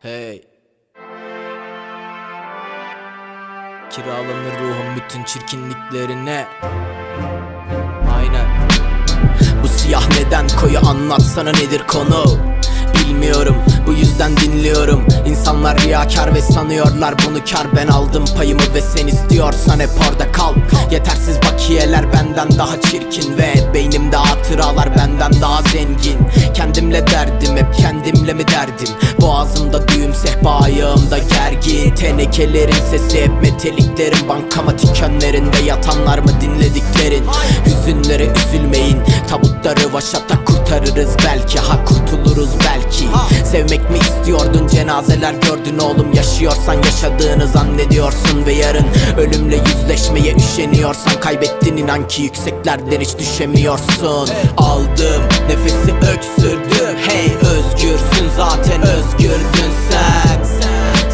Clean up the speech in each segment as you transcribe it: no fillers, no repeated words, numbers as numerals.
Hey. Kiralanır ruhum bütün çirkinliklerine. Aynen. Bu siyah neden koyu, anlatsana nedir konu? Bilmiyorum, bu yüzden dinliyorum. İnsanlar riyakar ve sanıyorlar bunu kar. Ben aldım payımı ve sen istiyorsan hep orada kal. Yetersiz bakiyeler benden daha çirkin ve beynimde hatıralar benden daha zengin. Kendimle derdim, hep kendimle mi derdim? Boğazımda düğüm, sehpa ayağımda gergin. Tenekelerin sesi hep metaliklerin, bankamatik önlerinde yatanlar mı dinlediklerin? Hüzünlere üzülmeyin, tabutları vaşata kurtarırız belki. Ha, kurtuluruz belki. Sevmek mi istiyordun, cenazeler gördün oğlum. Yaşıyorsan yaşadığını zannediyorsun ve yarın ölümle yüzleşmeye üşeniyorsan kaybettin, inan ki yükseklerden hiç düşemiyorsun. Aldım nefesi, öksürdüm, hey özgürsün zaten, özgürdün sen.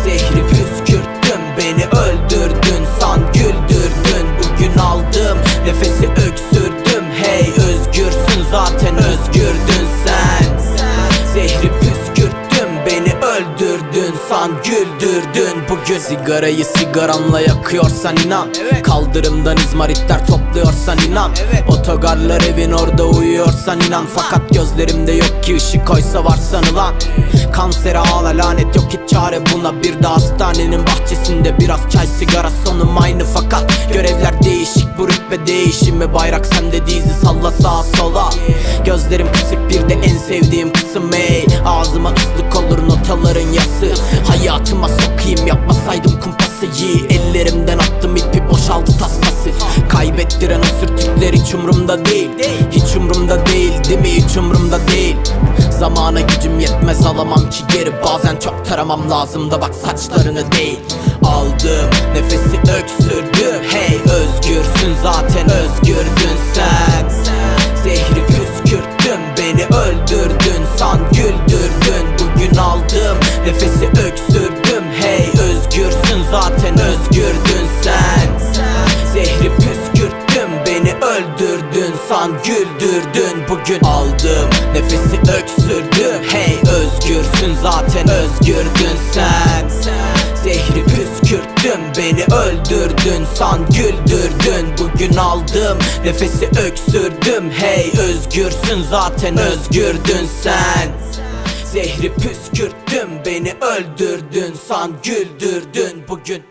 Zehri püskürttüm, beni öldürdün, san güldürdün. Bugün aldım nefesi, öksürdüm, hey özgürsün zaten, özgürdün sen. Zehri püskürttüm, beni öldürdün, san güldürdün. Bugün sigarayı sigaranla yakıyorsan inan, kaldırımdan izmaritler topluyorsan inan, otogarlar evin orada uyuyorsan inan. Fakat gözlerimde yok ki ışık, oysa var sanılan. Kansere ağla, lanet yok hiç çare buna. Bir de hastanenin bahçesinde biraz çay, sigara, sonum aynı fakat görevler değişik. Bu rütbe değişimi, bayrak sende, dizi salla sağa sola. Gözlerim kısık, bir de en sevdiğim kısım ey. Ağzıma ıslık olur notaların yası. Hayatıma sokayım, yapmasaydım kumpası iyi. Ellerimden attım ipi, boşaldı tasması. Kaybettiren o sürtükler hiç umrumda değil. Hiç umrumda değil, değil mi, hiç umrumda değil. Zamana gücüm yetmez, alamam ki geri. Bazen çok taramam lazım da bak saçlarını değil. Aldım nefesi, öksürdüm, hey özgürsün zaten, özgürdün sen. Zehri püskürttüm, beni öldürdün, san güldürdün. Bugün aldım nefesi, öksürdüm, hey özgürsün zaten, özgürdün sen. Zehri püskürttüm, beni öldürdün, san güldürdün. Bugün aldım nefesi, öksürdüm, hey özgürsün zaten, özgürdün sen. Zehri püskürttüm, beni öldürdün, san güldürdün. Bugün aldım nefesi, öksürdüm, hey özgürsün zaten, özgürdün sen. Zehri püskürttüm, beni öldürdün, san güldürdün. Bugün